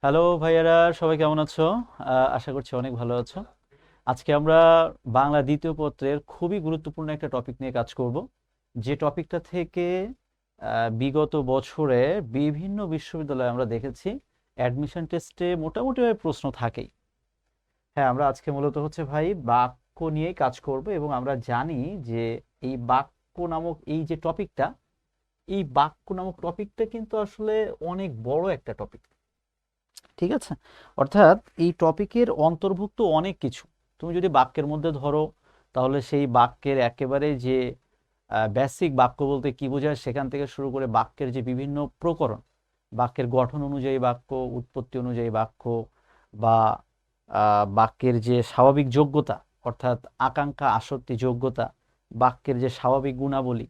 Hello ভাইয়ারা, সবাই কেমন আছো? আশা করছি অনেক ভালো আছো। আজকে আমরা বাংলা দ্বিতীয় পত্রের খুবই গুরুত্বপূর্ণ একটা টপিক নিয়ে কাজ করব, যে টপিকটা থেকে বিগত বছরে বিভিন্ন বিশ্ববিদ্যালয়ে আমরা দেখেছি অ্যাডমিশন টেস্টে মোটামুটিভাবে প্রশ্ন থাকেই। হ্যাঁ, আমরা আজকে মূলত হচ্ছে ভাই বাক্য নিয়েই কাজ করব, এবং আমরা জানি যে এই বাক্য নামক এই যে টপিকটা, এই বাক্য নামক টপিকটা কিন্তু আসলে অনেক বড় একটা টপিক। ঠিক আছে? অর্থাৎ এই টপিকের অন্তর্ভুক্ত অনেক কিছু। তুমি যদি বাক্যের মধ্যে ধরো, তাহলে সেই বাক্যের একেবারে যে বেসিক বাক্য বলতে কি বোঝায় সেখান থেকে শুরু করে বাক্যের যে বিভিন্ন প্রকরণ, বাক্যের গঠন অনুযায়ী বাক্য, উৎপত্তি অনুযায়ী বাক্য, বা বাক্যের যে স্বাভাবিক যোগ্যতা, অর্থাৎ আকাঙ্ক্ষা আসক্তি যোগ্যতা, বাক্যের যে স্বাভাবিক গুণাবলী,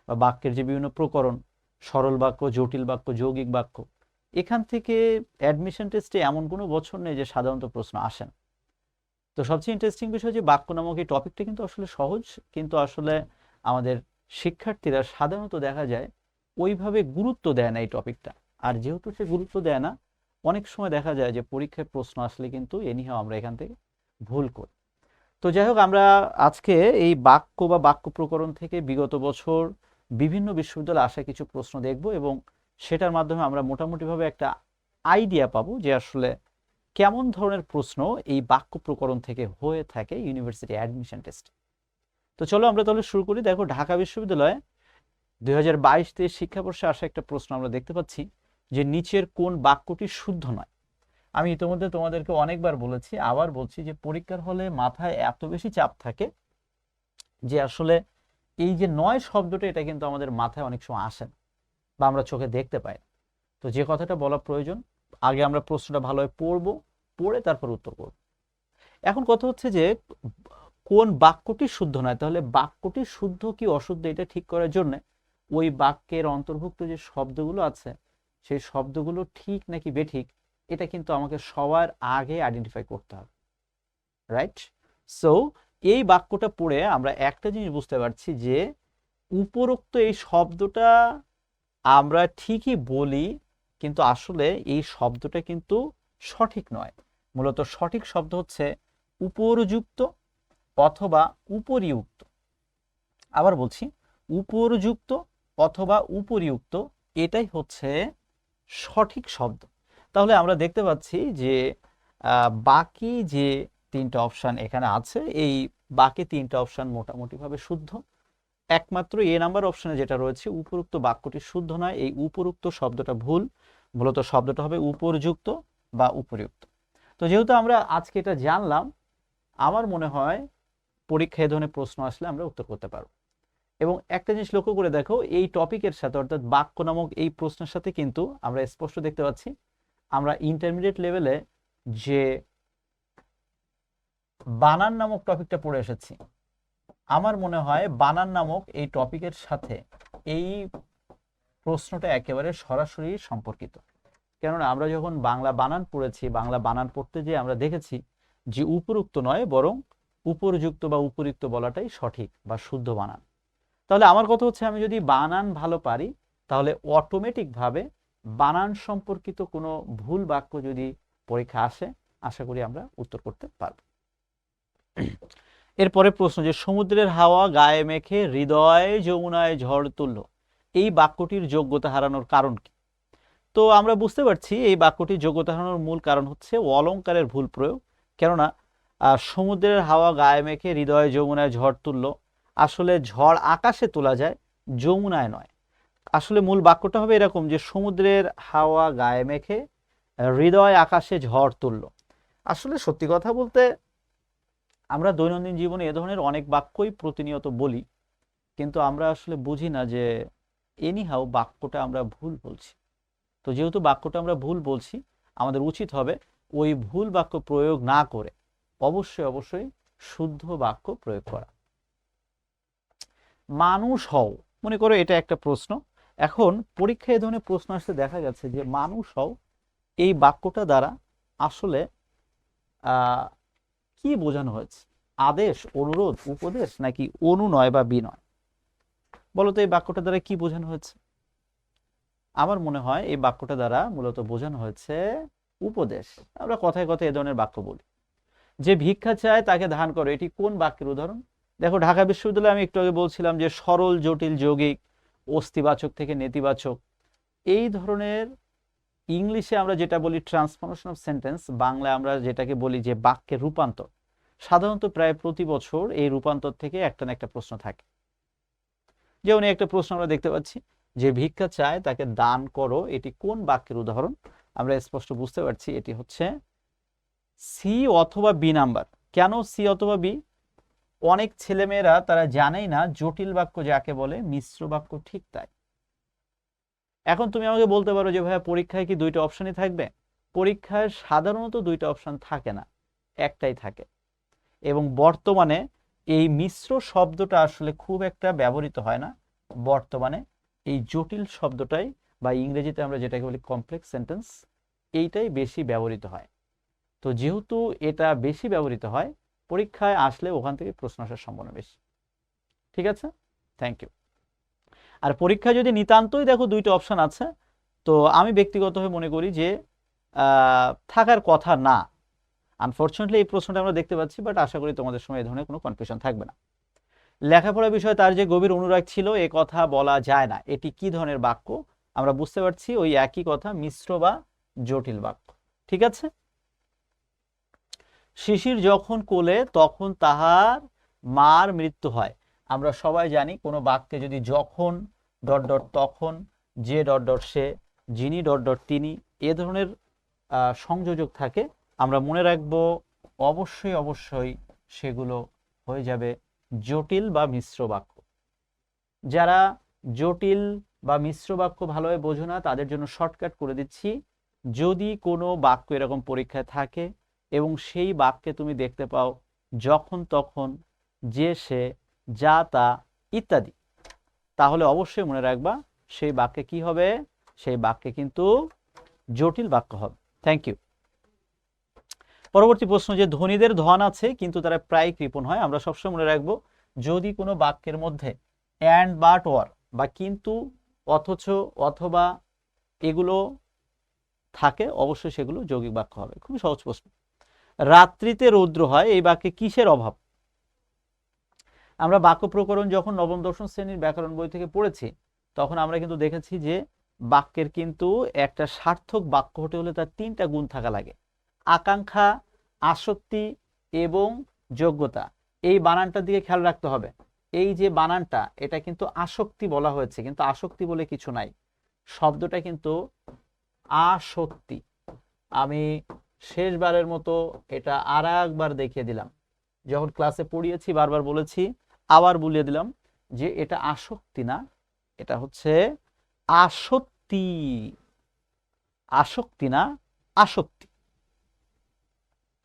বা বাক্যের যে বিভিন্ন প্রকরণ, সরল বাক্য, জটিল বাক্য, যৌগিক বাক্য, এখান থেকে অ্যাডমিশন টেস্টে এমন কোনো বছর নেই যে সাধারণত প্রশ্ন আসে না। তো সবচেয়ে ইন্টারেস্টিং বিষয় যে বাক্য নামক এই টপিকটা কিন্তু আসলে সহজ, কিন্তু আসলে আমাদের শিক্ষার্থীরা সাধারণত দেখা যায় ওইভাবে গুরুত্ব দেয় না এই টপিকটা। আর যেহেতু সে গুরুত্ব দেয় না, অনেক সময় দেখা যায় যে পরীক্ষায় প্রশ্ন আসলে কিন্তু এনিহাও আমরা এখান থেকে ভুল করি। তো যাই হোক, আমরা আজকে এই বাক্য বা বাক্য প্রকরণ থেকে বিগত বছর বিভিন্ন বিশ্ববিদ্যালয়ে আসা কিছু প্রশ্ন দেখব, এবং সেটার মাধ্যমে আমরা মোটামুটিভাবে একটা আইডিয়া পাবো যে আসলে কেমন ধরনের প্রশ্ন এই বাক্য প্রকরণ থেকে হয়ে থাকে ইউনিভার্সিটি অ্যাডমিশন টেস্ট। তো চলো আমরা তাহলে শুরু করি। দেখো, ঢাকা বিশ্ববিদ্যালয়ে 2022-23 শিক্ষাবর্ষে আসা একটা প্রশ্ন আমরা দেখতে পাচ্ছি যে নিচের কোন বাক্যটি শুদ্ধ নয়। আমি ইতিমধ্যে তোমাদেরকে অনেকবার বলেছি, আবার বলছি, যে পরীক্ষার হলে মাথায় এত বেশি চাপ থাকে যে আসলে এই যে নয় শব্দটা, এটা কিন্তু আমাদের মাথায় অনেক সময় আসে না, বা আমরা চোখে দেখতে পাই না। তো যে কথাটা বলা প্রয়োজন, আগে আমরা প্রশ্নটা ভালোভাবে পড়বো, পড়ে তারপর উত্তর করব। এখন কথা হচ্ছে যে কোন বাক্যটি শুদ্ধ নয়, তাহলে বাক্যটি শুদ্ধ কি অশুদ্ধ এটা ঠিক করার জন্য ওই বাক্যের অন্তর্ভুক্ত যে শব্দগুলো আছে, সেই শব্দগুলো ঠিক নাকি বেঠিক, এটা কিন্তু আমাকে সবার আগে আইডেন্টিফাই করতে হবে। রাইট? সো এই বাক্যটা পড়ে আমরা একটা জিনিস বুঝতে পারছি যে উপরোক্ত এই শব্দটা আমরা ঠিকই বলি, কিন্তু আসলে এই শব্দটা কিন্তু সঠিক নয়। মূলত সঠিক শব্দ হচ্ছে উপরযুক্ত অথবা উপরিউক্ত। আবার বলছি, উপরযুক্ত অথবা উপরিউক্ত, এটাই হচ্ছে সঠিক শব্দ। তাহলে আমরা দেখতে পাচ্ছি যে বাকি যে তিনটা অপশান এখানে আছে, এই বাকি তিনটা অপশান মোটামুটিভাবে শুদ্ধ। একমাত্র এ নাম্বার অপশনে যেটা রয়েছে উপরোক্ত বাক্যটি শুদ্ধ নয়, এই উপরোক্ত শব্দটা ভুল। মূলত শব্দটা হবে উপরযুক্ত বা উপরিউক্ত। তো যেহেতু আমরা আজকে এটা জানলাম, আমার মনে হয় পরীক্ষায় এ ধরনের প্রশ্ন আসলে আমরা উত্তর করতে পারবো। এবং একটা জিনিস লক্ষ্য করে দেখো, এই টপিকের সাথে অর্থাৎ বাক্য নামক এই প্রশ্নের সাথে কিন্তু আমরা স্পষ্ট দেখতে পাচ্ছি আমরা ইন্টারমিডিয়েট লেভেলে যে বানান নামক টপিকটা পড়ে এসেছি। আমার মনে হয় বানান নামক এই টপিকের সাথে এই প্রশ্নটা একেবারে সরাসরি সম্পর্কিত। কেননা আমরা যখন বাংলা বানান পড়েছি, বাংলা বানান পড়তে যেয়ে আমরা দেখেছি যে উপরুক্ত নয়, বরং উপরযুক্ত বা উপরিক্ত বলাটাই সঠিক বা শুদ্ধ বানান। তাহলে আমার কথা হচ্ছে, আমি যদি বানান ভালো পারি, তাহলে অটোমেটিকভাবে বানান সম্পর্কিত কোনো ভুল বাক্য যদি পরীক্ষা আসে, আশা করি আমরা উত্তর করতে পারব। এরপরে প্রশ্ন, যে সমুদ্রের হাওয়া গায়ে মেখে হৃদয় যমুনায় ঝড় তুলল, এই বাক্যটির যোগ্যতা হারানোর কারণ কি? তো আমরা বুঝতে পারছি এই বাক্যটির যোগ্যতা হারানোর মূল কারণ হচ্ছে অলংকারের ভুল প্রয়োগ। কেননা সমুদ্রের হাওয়া গায়ে মেখে হৃদয় যমুনায় ঝড় তুলল, আসলে ঝড় আকাশে তোলা যায়, যমুনায় নয়। আসলে মূল বাক্যটা হবে এরকম, যে সমুদ্রের হাওয়া গায়ে মেখে হৃদয় আকাশে ঝড় তুলল। আসলে সত্যি কথা বলতে আমরা দৈনন্দিন জীবনে এ ধরনের অনেক বাক্যই প্রতিনিয়ত বলি, কিন্তু আমরা আসলে বুঝি না যে এনিহাও বাক্যটা আমরা ভুল বলছি। তো যেহেতু বাক্যটা আমরা ভুল বলছি, আমাদের উচিত হবে ওই ভুল বাক্য প্রয়োগ না করে অবশ্যই অবশ্যই শুদ্ধ বাক্য প্রয়োগ করা। মানুষ হও, মনে করো এটা একটা প্রশ্ন। এখন পরীক্ষায় এ ধরনের প্রশ্ন আসতে দেখা গেছে যে মানুষ হও এই বাক্যটা দ্বারা আসলে কি বোঝানো হয়েছে? আদেশ, অনুরোধ, উপদেশ, নাকি অনুনয় বা বিনয়? বলতো এই বাক্যটা দ্বারা কি বোঝানো হয়েছে? আমার মনে হয় এই বাক্যটা দ্বারা মূলত বোঝানো হয়েছে উপদেশ। আমরা কথায় কথায় এ ধরনের বাক্য বলি। যে ভিক্ষা চায় তাকে দান করো, এটি কোন বাক্যের উদাহরণ? দেখো, ঢাকা বিশ্ববিদ্যালয়ে আমি একটু আগে বলছিলাম যে সরল, জটিল, যৌগিক, অস্তিবাচক থেকে নেতিবাচক, এই ধরনের ইংলিশে আমরা যেটা বলি ট্রান্সফরমেশন অফ সেন্টেন্স, বাংলায় আমরা যেটাকে বলি যে বাক্যের রূপান্তর, সাধারণত প্রায় প্রতি বছর এই রূপান্তর থেকে একটা না একটা প্রশ্ন থাকে। যেমন একটা প্রশ্ন আমরা দেখতে পাচ্ছি যে ভিক্ষা চায় তাকে দান করো, এটি কোন বাক্যের উদাহরণ? আমরা স্পষ্ট বুঝতে পারছি এটি হচ্ছে সি অথবা বি নাম্বার। কেন সি অথবা বি? অনেক ছেলেমেয়েরা তারা জানেই না জটিল বাক্য যাকে বলে, মিশ্র বাক্য ঠিক তাই। এখন তুমি আমাকে বলতে পারো যে ভাইয়া পরীক্ষায় কি দুইটা অপশনই থাকবে? পরীক্ষায় সাধারণত দুইটা অপশন থাকে না, একটাই থাকে। এবং বর্তমানে এই মিশ্র শব্দটা আসলে খুব একটা ব্যবহৃত হয় না। বর্তমানে এই জটিল শব্দটাই, বা ইংরেজিতে আমরা যেটাকে বলি কমপ্লেক্স সেন্টেন্স, এইটাই বেশি ব্যবহৃত হয়। তো যেহেতু এটা বেশি ব্যবহৃত হয়, পরীক্ষায় আসলে ওখান থেকে প্রশ্ন আসার সম্ভাবনা বেশি। ঠিক আছে, থ্যাংক ইউ। আর পরীক্ষা যদি নিতান্তই দেখো দুইটা অপশন আছে, তো আমি ব্যক্তিগতভাবে মনে করি যে থাকার কথা না। আনফরচুনেটলি এই প্রশ্নটা আমরা দেখতে পাচ্ছি, বাট আশা করি তোমাদের সময় এই ধরনের কোনো কনফিউশন থাকবে না। লেখাপড়া বিষয়ে তার যে গভীর অনুরাগ ছিল এ কথা বলা যায় না, এটি কি ধরনের বাক্য? আমরা বুঝতে পারছি ওই একই কথা, মিশ্র বা জটিল বাক্য। ঠিক আছে। শিশির যখন কোলে তখন তাহার মার মৃত্যু হয়। আমরা সবাই জানি কোনো বাক্যে যদি যখন ডট ডট তখন, যে ডট ডট সে, যিনি ডট ডট তিনি, এ ধরনের সংযোজক থাকে, আমরা মনে রাখবো অবশ্যই অবশ্যই সেগুলো হয়ে যাবে জটিল বা মিশ্র বাক্য। যারা জটিল বা মিশ্র বাক্য ভালোভাবে বোঝো না তাদের জন্য শর্টকাট করে দিচ্ছি, যদি কোনো বাক্য এরকম পরীক্ষায় থাকে এবং সেই বাক্যে তুমি দেখতে পাও যখন তখন, যে সে, যা তা ইত্যাদি, তাহলে অবশ্যই মনে রাখবা সেই বাক্যে কি হবে? সেই বাক্যে কিন্তু জটিল বাক্য হবে। Thank you. পরবর্তী প্রশ্ন, যে ধনীদের ধন আছে কিন্তু তারা প্রায় কৃপণ হয়। আমরা সবসময় মনে রাখবো যদি কোনো বাক্যের মধ্যে অ্যান্ড, বাট, অর বা কিন্তু, অথচ, অথবা এগুলো থাকে অবশ্যই সেগুলো যৌগিক বাক্য হবে। খুবই সহজ প্রশ্ন। রাত্রিতে রৌদ্র হয়, এই বাক্যে কিসের অভাব? আমরা বাক্য প্রকরণ যখন নবম দশম শ্রেণীর ব্যাকরণ বই থেকে পড়েছি তখন আমরা কিন্তু দেখেছি যে বাক্যের কিন্তু একটা সার্থক বাক্য হতে হলে তার তিনটা গুণ থাকা লাগে: আকাঙ্ক্ষা, আসক্তি এবং যোগ্যতা। এই বানানটার দিকে খেয়াল রাখতে হবে। এই যে বানানটা, এটা কিন্তু আসক্তি বলা হয়েছে, কিন্তু আসক্তি বলে কিছু নাই, শব্দটা কিন্তু আসক্তি। আমি শেষবারের মতো এটা আর একবার দেখিয়ে দিলাম, যখন ক্লাসে পড়িয়েছি বারবার বলেছি, আবার বলিয়ে দিলাম যে এটা আসক্তি না, এটা হচ্ছে আসক্তি। আসক্তি না, আসক্তি,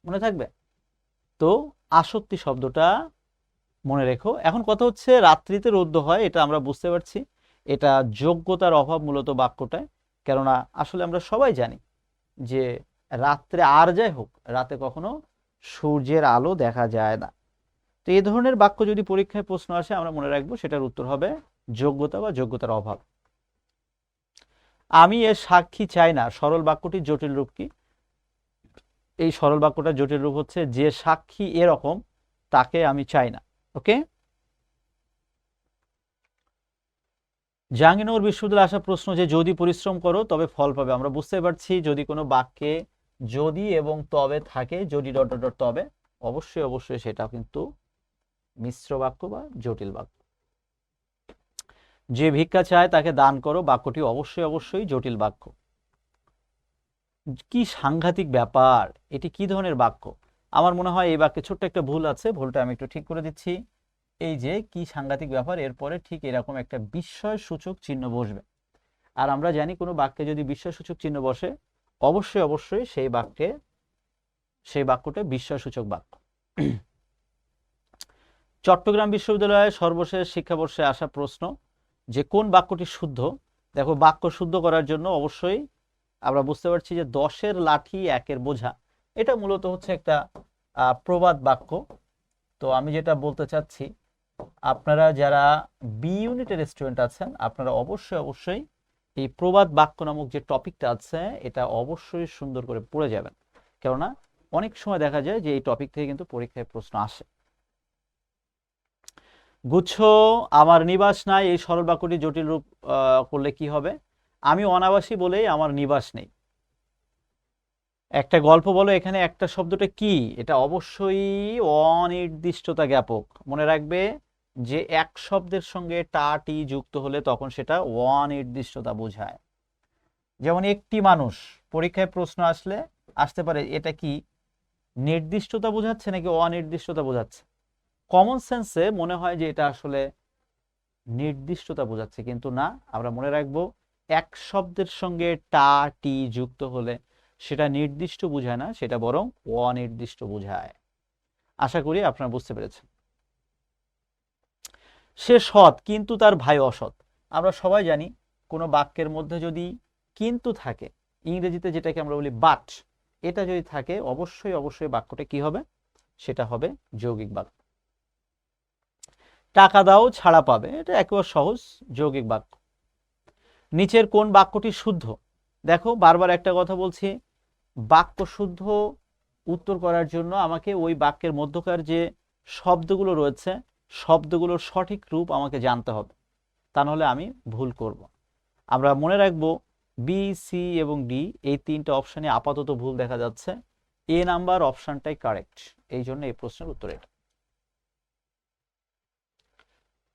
মনে থাকবে তো? আসক্তি শব্দটা মনে রেখো। এখন কথা হচ্ছে রাত্রিতে রৌদ্র হয়, এটা আমরা বুঝতে পারছি এটা যোগ্যতার অভাব মূলত বাক্যটায়। কেননা আসলে আমরা সবাই জানি যে রাত্রে, আর যাই হোক, রাতে কখনো সূর্যের আলো দেখা যায় না। তো এই ধরনের বাক্য যদি পরীক্ষায় প্রশ্ন আসে আমরা মনে রাখবো সেটার উত্তর হবে যোগ্যতা বা যোগ্যতার অভাব। আমি এর সাক্ষী চাই না, সরল বাক্যটির জটিল রূপ কি? এই সরল বাক্যটার জটিল রূপ হচ্ছে যে সাক্ষী এরকম তাকে আমি চাই না। ওকে। জাহাঙ্গীরনগর বিশ্ববিদ্যালয়ে আসা প্রশ্ন, যে যদি পরিশ্রম করো তবে ফল পাবে। আমরা বুঝতে পারছি যদি কোনো বাক্যে যদি এবং তবে থাকে, যদি ডট ডট ডট তবে, অবশ্যই অবশ্যই সেটা কিন্তু মিশ্র বাক্য বা জটিল বাক্য। যে ভিক্ষা চায় তাকে দান করো, বাক্যটি অবশ্যই অবশ্যই জটিল বাক্য। কি সাংঘাতিক ব্যাপার, এটি কি ধরনের বাক্য? আমার মনে হয় এই বাক্যে ছোট্ট একটা ভুল আছে, ভুলটা আমি একটু ঠিক করে দিচ্ছি। এই যে কি সাংঘাতিক ব্যাপার, এরপরে ঠিক এরকম একটা বিস্ময় সূচক চিহ্ন বসবে। আর আমরা জানি কোনো বাক্যে যদি বিস্ময় সূচক চিহ্ন বসে অবশ্যই অবশ্যই সেই বাক্যটা বিস্ময় সূচক বাক্য। চট্টগ্রাম বিশ্ববিদ্যালয়ের সর্বশেষ শিক্ষাবর্ষে আসা প্রশ্ন, যে কোন বাক্যটি শুদ্ধ? দেখো, বাক্য শুদ্ধ করার জন্য অবশ্যই আমরা বুঝতে পারছি যে 10-এর লাঠি 1-এর বোঝা, এটা মূলত হচ্ছে একটা প্রবাদ বাক্য। তো আমি যেটা বলতে চাচ্ছি, আপনারা যারা বি ইউনিটের স্টুডেন্ট আছেন আপনারা অবশ্যই অবশ্যই এই প্রবাদ বাক্য নামক যে টপিকটা আছে এটা অবশ্যই সুন্দর করে পড়ে যাবেন, কেননা অনেক সময় দেখা যায় যে এই টপিক থেকে কিন্তু পরীক্ষায় প্রশ্ন আসে। গুচ্ছ আমার নিবাস নাই, এই সরল বাক্যটি জটিল রূপ করলে কি হবে? আমি অনাবাসী বলেই আমার নিবাস নেই। একটা গল্প বলো, এখানে একটা শব্দটা কি? এটা অবশ্যই অনির্দিষ্টতা জ্ঞাপক। মনে রাখবে যে এক শব্দের সঙ্গে টা টি যুক্ত হলে তখন সেটা অনির্দিষ্টতা বোঝায়। যেমন একটি মানুষ, পরীক্ষায় প্রশ্ন আসতে পারে এটা কি নির্দিষ্টতা বোঝাচ্ছে নাকি অনির্দিষ্টতা বোঝাচ্ছে? কমন সেন্সে মনে হয় যে এটা আসলে নির্দিষ্টতা বোঝাচ্ছে, কিন্তু না। আমরা মনে রাখবো এক শব্দের সঙ্গে টা টি যুক্ত হলে সেটা নির্দিষ্ট বোঝায় না, সেটা বরং অনির্দিষ্ট বোঝায়। আশা করি আপনারা বুঝতে পেরেছেন। সে সৎ কিন্তু তার ভাই অসৎ। আমরা সবাই জানি কোনো বাক্যের মধ্যে যদি কিন্তু থাকে, ইংরেজিতে যেটাকে আমরা বলি বাট, এটা যদি থাকে অবশ্যই অবশ্যই বাক্যটা কি হবে? সেটা হবে যৌগিক বাক্য। টাকা দাও ছাড়া পাবে, এটা একেবারে সহজ যৌগিক বাক্য। নিচের কোন বাক্যটি শুদ্ধ? দেখো বারবার একটা কথা বলছি, বাক্য শুদ্ধ উত্তর করার জন্য আমাকে ওই বাক্যের মধ্যকার যে শব্দগুলো রয়েছে শব্দগুলোর সঠিক রূপ আমাকে জানতে হবে, তা নাহলে আমি ভুল করব। আমরা মনে রাখবো বি, সি এবং ডি এই তিনটা অপশানে আপাতত ভুল দেখা যাচ্ছে, এ নাম্বার অপশানটাই কারেক্ট, এই জন্য এই প্রশ্নের উত্তর এটা।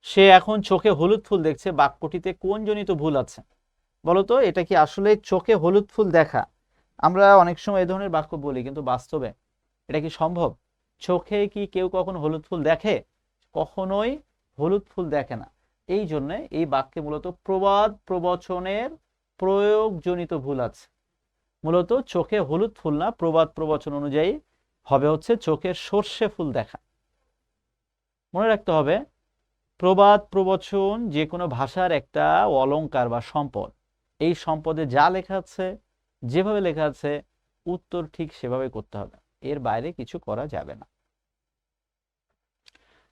সে এখন চোখে হলুদ ফুল দেখছে, বাক্যটিতে কোন জনিত ভুল আছে? বলতো এটা কি আসলে চোখে হলুদ ফুল দেখা? আমরা অনেক সময় এই ধরনের বাক্য বলি, কিন্তু বাস্তবে এটা কি সম্ভব? চোখে কি কেউ কখনো হলুদ ফুল দেখে? কখনোই হলুদ ফুল দেখে না। এই জন্য এই বাক্যে মূলত প্রবাদ প্রবচনের প্রয়োগজনিত ভুল আছে। মূলত চোখে হলুদ ফুল না, প্রবাদ প্রবচন অনুযায়ী হবে হচ্ছে চোখে সর্ষে ফুল দেখা। মনে রাখতে হবে প্রবাদ প্রবচন যে কোনো ভাষার একটা অলংকার বা সম্পদ। এই সম্পদে যা লেখা আছে, যেভাবে লেখা আছে, উত্তর ঠিক সেভাবে করতে হবে, এর বাইরে কিছু করা যাবে না।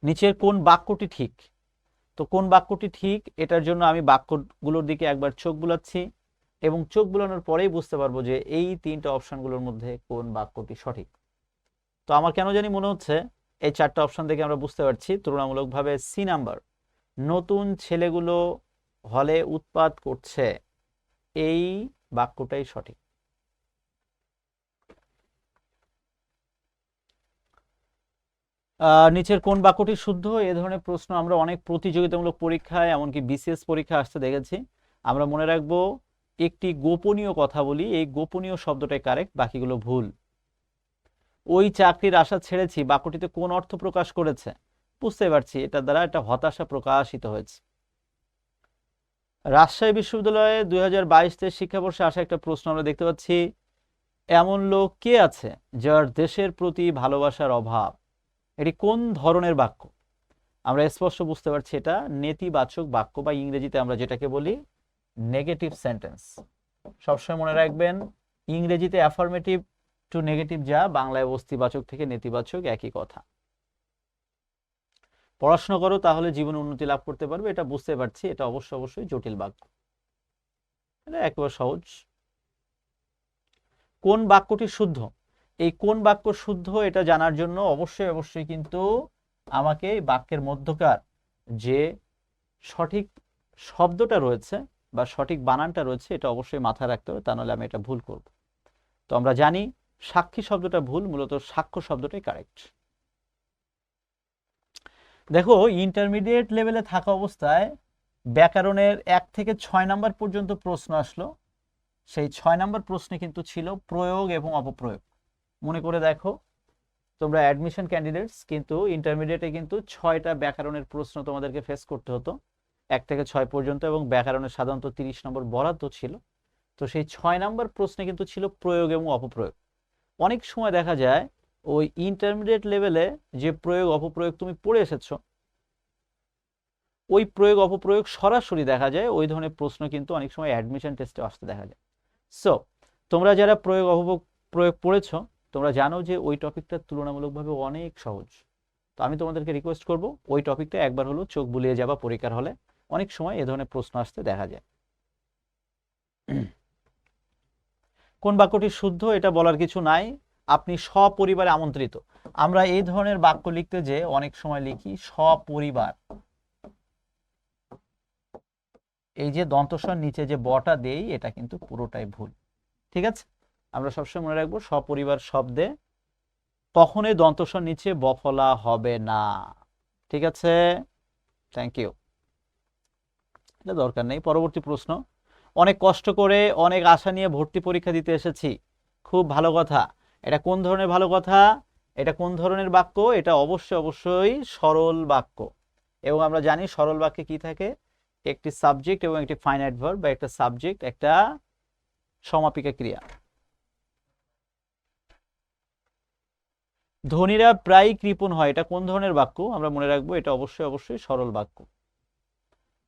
নিচের কোন বাক্যটি ঠিক? তো কোন বাক্যটি ঠিক এটার জন্য আমি বাক্যগুলোর দিকে একবার চোখ বুলাচ্ছি, এবং চোখ বুলানোর পরেই বুঝতে পারবো যে এই তিনটা অপশনগুলোর মধ্যে কোন বাক্যটি সঠিক। তো আমার কেন জানি মনে হচ্ছে এই চারটা অপশন থেকে আমরা বুঝতে পারছি তুলনামূলকভাবে সি নাম্বার, নতুন ছেলেগুলো হলে উৎপাত করছে, এই বাক্যটাই সঠিক। নিচের কোন বাক্যটি শুদ্ধ? এ ধরনের প্রশ্ন আমরা অনেক প্রতিযোগিতামূলক পরীক্ষায় এমনকি বিসিএস পরীক্ষা আসতে দেখেছি। আমরা মনে রাখবো একটি গোপনীয় কথা বলি, এই গোপনীয় শব্দটাই কারেক্ট, বাকিগুলো ভুল। ওই চাকরির আশা ছেড়েছি বাক্যটিতে কোন অর্থ প্রকাশ করেছে? বুঝতে পারছি এটার দ্বারা একটা হতাশা প্রকাশিত হয়েছে। রাজশাহী বিশ্ববিদ্যালয়ে 2022-23 শিক্ষাবর্ষে আসা একটা প্রশ্ন আমরা দেখতে পাচ্ছি, এমন লোক কে আছে যার দেশের প্রতি ভালোবাসার অভাব? এটি কোন ধরনের বাক্য? আমরা স্পষ্ট বুঝতে পারছি এটা নেতিবাচক বাক্য, বা ইংরেজিতে আমরা যেটাকে বলি নেগেটিভ সেন্টেন্স। সবসময় মনে রাখবেন ইংরেজিতে অ্যাফার্মেটিভ টু নেগেটিভ যা, বাংলায় বস্তিবাচক থেকে নেতিবাচক একই কথা। পড়াশোনা করো তাহলে জীবনে উন্নতি লাভ করতে পারবে, এটা বুঝতে পারছি, এটা অবশ্যই জটিল বাক্য, এটা একেবারে সহজ। কোন বাক্যটি শুদ্ধ? এই কোন বাক্য শুদ্ধ এটা জানার জন্য অবশ্যই কিন্তু আমাকে বাক্যের মধ্যকার যে সঠিক শব্দটা রয়েছে বা সঠিক বানানটা রয়েছে এটা অবশ্যই মাথায় রাখতে হবে, তা নাহলে আমি এটা ভুল করব। তো আমরা জানি সাক্ষী শব্দটা ভুল, মূলত সাক্ষ্য শব্দটাই কারেক্ট। দেখো ইন্টারমিডিয়েট লেভেলে থাকা অবস্থায় ব্যাকরণের 1 থেকে 6 নাম্বার পর্যন্ত প্রশ্ন আসলো, সেই 6 নাম্বার প্রশ্নে কিন্তু ছিল প্রয়োগ এবং অপপ্রয়োগ। মনে করে দেখো তোমরা অ্যাডমিশন ক্যান্ডিডেটস, কিন্তু ইন্টারমিডিয়েটে কিন্তু 6টা ব্যাকরণের প্রশ্ন তোমাদেরকে ফেস করতে হতো 1 থেকে 6 পর্যন্ত, এবং ব্যাকরণের সাধারণত 30 নম্বর বরাদ্দ ছিল। তো সেই 6 নাম্বার প্রশ্নে কিন্তু ছিল প্রয়োগ এবং অপপ্রয়োগ। অনেক সময় দেখা যায় ওই ইন্টারমিডিয়েট লেভেলে যে প্রয়োগ অপপ্রয়োগ তুমি পড়ে এসেছো, ওই প্রয়োগ অপপ্রয়োগ সরাসরি দেখা যায়, ওই ধরনের প্রশ্ন কিন্তু অনেক সময় অ্যাডমিশন টেস্টে আসতে দেখা যায়। সো তোমরা যারা প্রয়োগ অপপ্রয়োগ পড়েছো তোমরা জানো যে ওই টপিকটা তুলনামূলকভাবে অনেক সহজ। তো আমি তোমাদেরকে রিকোয়েস্ট করব ওই টপিকটা একবার হলো চোখ বুলিয়ে যাবা পরীক্ষার হলে, অনেক সময় এ ধরনের প্রশ্ন আসতে দেখা যায়। কোন বাক্যটি শুদ্ধ এটা বলার কিছু নাই, আপনি সপরিবারে আমন্ত্রিত। আমরা এই ধরনের বাক্য লিখতে যে অনেক সময় লিখি সপরিবার, এই যে দন্তস্বর নিচে যে বটা দেই এটা কিন্তু পুরোটাই ভুল। ঠিক আছে, আমরা সবসময় মনে রাখবো সপরিবার শব্দে কখনোই দন্তস্বর নিচে বফলা হবে না। ঠিক আছে, থ্যাংক ইউ, এটা দরকার নেই। পরবর্তী প্রশ্ন, অনেক কষ্ট করে অনেক আশা নিয়ে ভর্তি পরীক্ষা দিতে এসেছি, খুব ভালো কথা। এটা কোন ধরনের ভালো কথা, এটা কোন ধরনের বাক্য? এটা অবশ্যই অবশ্যই সরল বাক্য। এবং আমরা জানি সরল বাক্যে কি থাকে, একটি সাবজেক্ট এবং একটি ফাইনাইট ভার্ব, বা একটা সাবজেক্ট একটা সমাপিকা ক্রিয়া। ধনীরা প্রায় কৃপণ হয়, এটা কোন ধরনের বাক্য? আমরা মনে রাখবো এটা অবশ্যই অবশ্যই সরল বাক্য।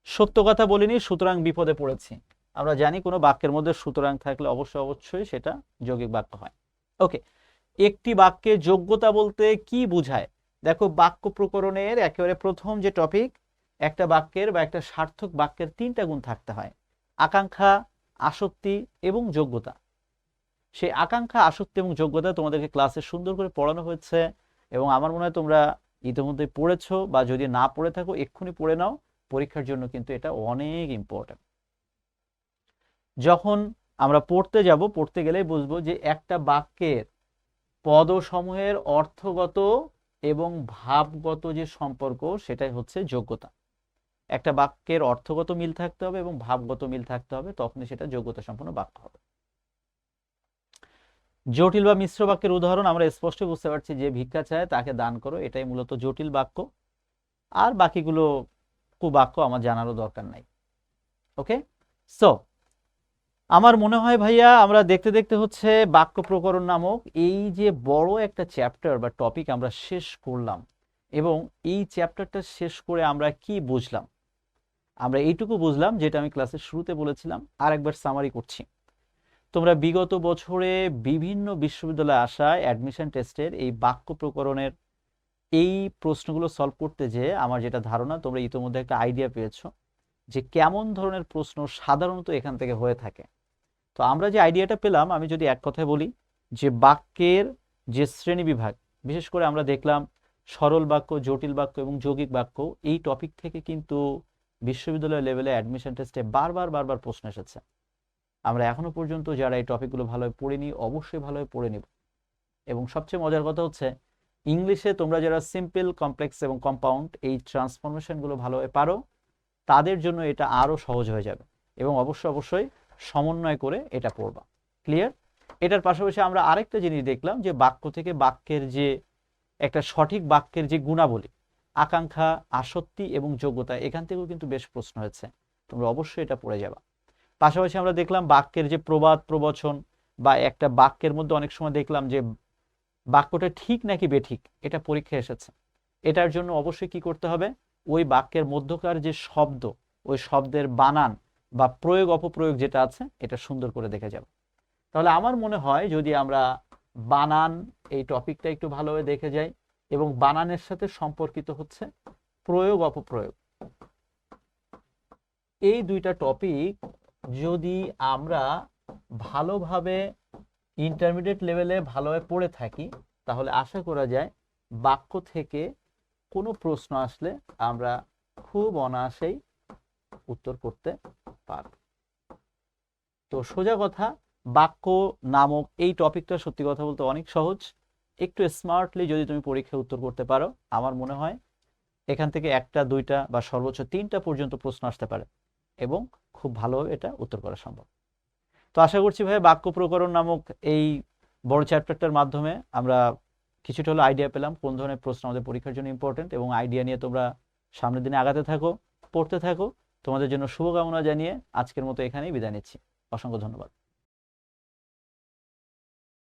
সত্য কথা বলিনি সুতরাং বিপদে পড়েছি, আমরা জানি কোনো বাক্যের মধ্যে সুতরাং থাকলে অবশ্যই অবশ্যই সেটা যৌগিক বাক্য হয়। ওকে, একটি বাক্যে যোগ্যতা বলতে কি বোঝায়? দেখো বাক্য প্রকরণের একেবারে প্রথম যে টপিক, একটা বাক্যের বা একটা সার্থক বাক্যের তিনটা গুণ থাকতে হয়, আকাঙ্ক্ষা, আসক্তি এবং যোগ্যতা। সেই আকাঙ্ক্ষা, আসক্তি এবং যোগ্যতা তোমাদেরকে ক্লাসে সুন্দর করে পড়ানো হয়েছে, এবং আমার মনে হয় তোমরা ইতিমধ্যে পড়েছো, বা যদি না পড়ে থাকো এক্ষুনি পড়ে নাও, পরীক্ষার জন্য কিন্তু এটা অনেক ইম্পর্টেন্ট। যখন আমরা পড়তে যাব, পড়তে গেলেই বুঝবো যে একটা বাক্যের পদসমূহের অর্থগত এবং ভাবগত যে সম্পর্ক সেটাই হচ্ছে যোগ্যতা। একটা বাক্যের অর্থগত মিল থাকতে হবে এবং ভাবগত মিল থাকতে হবে, তখনই সেটা যোগ্যতা সম্পন্ন বাক্য হবে। জটিল বা মিশ্র বাক্যের উদাহরণ আমরা স্পষ্ট বুঝতে পারছি যে ভিক্ষা চায় তাকে দান করো, এটাই মূলত জটিল বাক্য। আর বাকিগুলো কুবাক্য আমার জানারও দরকার নাই। ওকে, সো আমার মনে হয় ভাইয়া আমরা দেখতে দেখতে হচ্ছে বাক্য প্রকরণ নামক এই যে বড় একটা চ্যাপ্টার বা টপিক আমরা শেষ করলাম। এবং এই চ্যাপ্টারটা শেষ করে আমরা কি বুঝলাম? আমরা এইটুকু বুঝলাম যেটা আমি ক্লাসের শুরুতে বলেছিলাম, আর একবার সামারি করছি। তোমরা বিগত বছরে বিভিন্ন বিশ্ববিদ্যালয়ে আসা অ্যাডমিশন টেস্টের এই বাক্য প্রকরণের এই প্রশ্নগুলো সলভ করতে যেয়ে আমার যেটা ধারণা, তোমরা ইতিমধ্যে একটা আইডিয়া পেয়েছো যে কেমন ধরনের প্রশ্ন সাধারণত এখান থেকে হয়ে থাকে। তো আমরা যে আইডিয়াটা পেলাম, আমি যদি এক কথায় বলি যে বাক্যের যে শ্রেণী বিভাগ, বিশেষ করে আমরা দেখলাম সরল বাক্য, জটিল বাক্য এবং যৌগিক বাক্য, এই টপিক থেকে কিন্তু বিশ্ববিদ্যালয় লেভেলে অ্যাডমিশন টেস্টে বারবার বারবার প্রশ্ন এসেছে। আমরা এখনো পর্যন্ত যারা এই টপিকগুলো ভালোভাবে পড়িনি অবশ্যই ভালোভাবে পড়ে নিব। এবং সবচেয়ে মজার কথা হচ্ছে ইংলিশে তোমরা যারা সিম্পল, কমপ্লেক্স এবং কম্পাউন্ড এই ট্রান্সফরমেশনগুলো ভালোভাবে পারো, তাদের জন্য এটা আরও সহজ হয়ে যাবে। এবং অবশ্যই অবশ্যই সমন্বয় করে এটা পড়বা। ক্লিয়ার? এটার পাশাপাশি আমরা আরেকটা জিনিস দেখলাম যে বাক্য থেকে বাক্যের যে একটা সঠিক বাক্যের যে গুণাবলী, আকাঙ্ক্ষা, আসক্তি এবং যোগ্যতা, এখান থেকেও কিন্তু বেশ প্রশ্ন হয়েছে, তোমরা অবশ্যই এটা পড়ে যাবা। পাশাপাশি আমরা দেখলাম বাক্যের যে প্রবাদ প্রবচন, বা একটা বাক্যের মধ্যে অনেক সময় দেখলাম যে বাক্যটা ঠিক নাকি বেঠিক, এটা পরীক্ষায় এসেছে। এটার জন্য অবশ্যই কি করতে হবে, ওই বাক্যের মধ্যকার যে শব্দ, ওই শব্দের বানান বা প্রয়োগ অপপ্রয়োগ যেটা আছে এটা সুন্দর করে দেখে যাব। তাহলে আমার মনে হয় যদি আমরা বানান এই টপিকটা একটু ভালোভাবে দেখে যাই, এবং বানানের সাথে সম্পর্কিত হচ্ছে প্রয়োগ অপপ্রয়োগ, এই দুইটা টপিক যদি আমরা ভালোভাবে ইন্টারমিডিয়েট লেভেলে ভালোভাবে পড়ে থাকি, তাহলে আশা করা যায় বাক্য থেকে কোনো প্রশ্ন আসলে আমরা খুব অনায়াসেই উত্তর করতে পারব। তো সোজা কথা, বাক্য নামক এই টপিকটা সত্যি কথা বলতে অনেক সহজ। একটু স্মার্টলি যদি তুমি পরীক্ষায় উত্তর করতে পারো, আমার মনে হয় এখান থেকে একটা, দুইটা বা সর্বোচ্চ তিনটা পর্যন্ত প্রশ্ন আসতে পারে, এবং খুব ভালোভাবে এটা উত্তর করা সম্ভব। তো আশা করছি ভাই বাক্য প্রকরণ নামক এই বড় চ্যাপ্টারটার মাধ্যমে আমরা কিছুটা হলো আইডিয়া পেলাম কোন ধরনের প্রশ্ন আমাদের পরীক্ষার জন্য ইম্পর্টেন্ট, এবং আইডিয়া নিয়ে তোমরা সামনের দিনে আগাতে থাকো, পড়তে থাকো। তোমাদের জন্য শুভকামনা জানিয়ে আজকের মতো এখানেই বিদায় নিচ্ছি। অসংখ্য ধন্যবাদ।